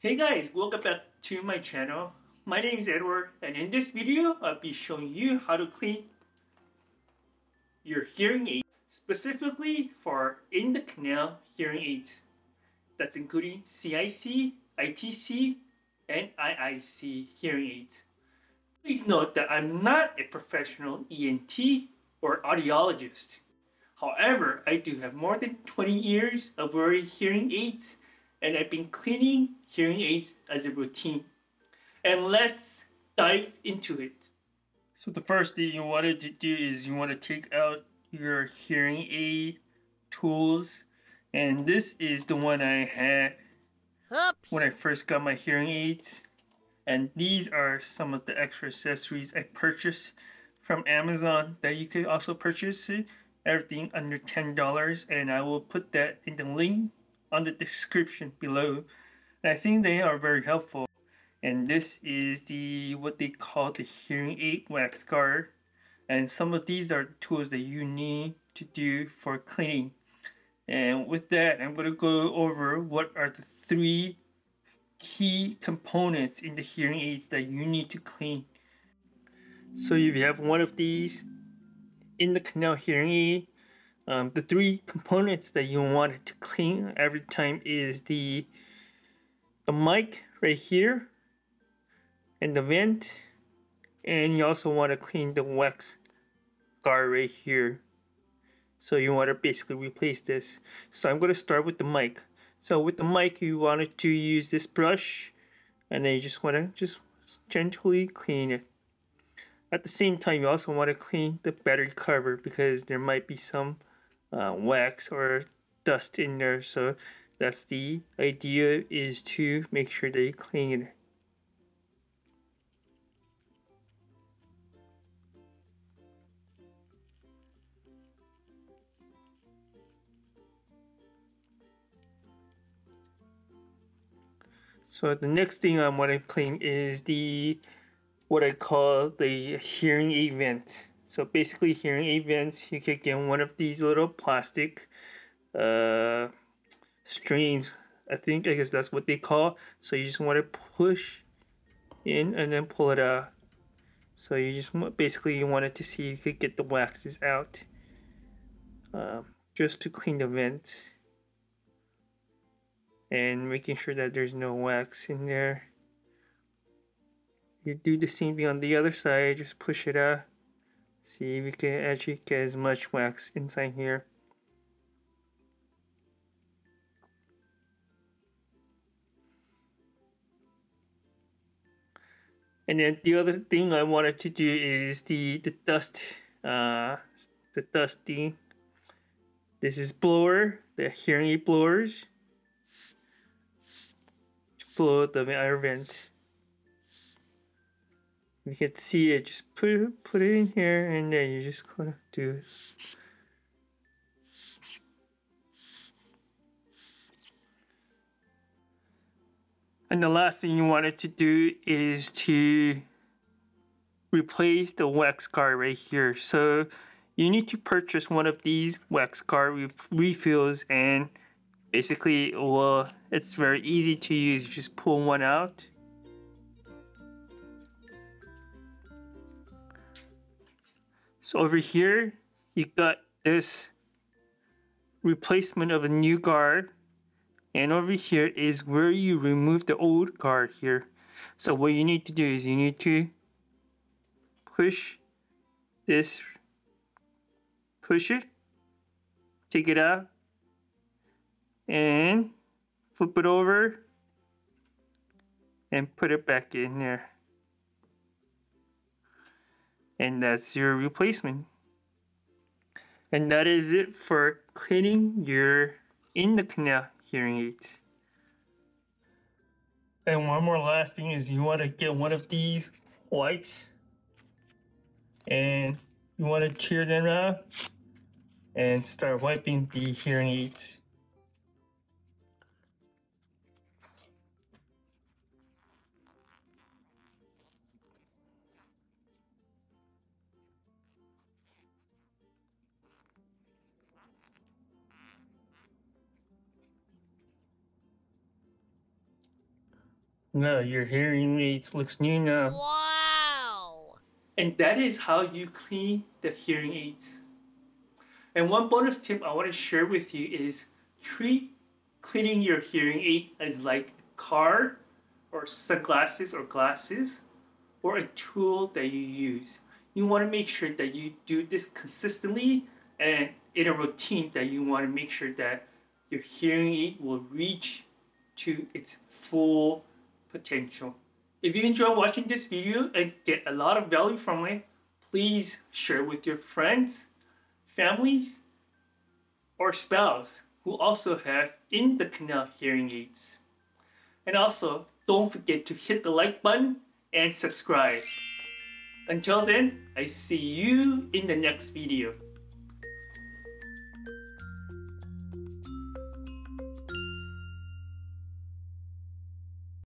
Hey guys, welcome back to my channel. My name is Edward, and in this video I'll be showing you how to clean your hearing aid, specifically for in the canal hearing aids. That's including CIC, ITC, and IIC hearing aids. Please note that I'm not a professional ENT or audiologist. However, I do have more than 20 years of wearing hearing aids, and I've been cleaning hearing aids as a routine. And let's dive into it. So the first thing you want to do is you want to take out your hearing aid tools, and this is the one I had when I first got my hearing aids. And these are some of the extra accessories I purchased from Amazon that you could also purchase it. Everything under $10, and I will put that in the link on the description below. And I think they are very helpful. And this is what they call the hearing aid wax guard. And some of these are tools that you need to do for cleaning. And with that, I'm going to go over what are the three key components in the hearing aids that you need to clean. So if you have one of these in the canal hearing aid, the three components that you want to clean every time is the mic right here and the vent, and you also want to clean the wax guard right here. So you want to basically replace this. So I'm going to start with the mic. So with the mic, you wanted to use this brush, and then you just want to just gently clean it. At the same time, you also want to clean the battery cover because there might be some wax or dust in there. So that's the idea, is to make sure that you clean it. So the next thing I want to clean is what I call the hearing aid vent. So basically, hearing aid vents, you could get one of these little plastic strings. I guess that's what they call. So you just want to push in and then pull it out. So you just basically you wanted to see if you could get the waxes out, just to clean the vent and making sure that there's no wax in there. You do the same thing on the other side, just push it out. See if you can actually get as much wax inside here. And then the other thing I wanted to do is the dust, the dusting. This is blower, the hearing aid blowers. Blow the air vent. You can see it. Just put it in here, and then you just gonna do it. And the last thing you wanted to do is to replace the wax guard right here. So you need to purchase one of these wax guard refills, and basically, well, it's very easy to use. Just pull one out. So over here, you got this replacement of a new guard. And over here is where you remove the old guard here. So what you need to do is you need to push this, push it, take it out, and flip it over, and put it back in there. And that's your replacement. And that is it for cleaning your in the canal hearing aids. And one more last thing is you want to get one of these wipes, and you want to tear them out and start wiping the hearing aids. No, your hearing aids looks new now. Wow! And that is how you clean the hearing aids. And one bonus tip I want to share with you is treat cleaning your hearing aid as like a car or sunglasses or glasses or a tool that you use. You want to make sure that you do this consistently and in a routine that you want to make sure that your hearing aid will reach to its full potential. If you enjoy watching this video and get a lot of value from it, please share with your friends, families, or spouse who also have in the canal hearing aids. And also, don't forget to hit the like button and subscribe. Until then, I see you in the next video.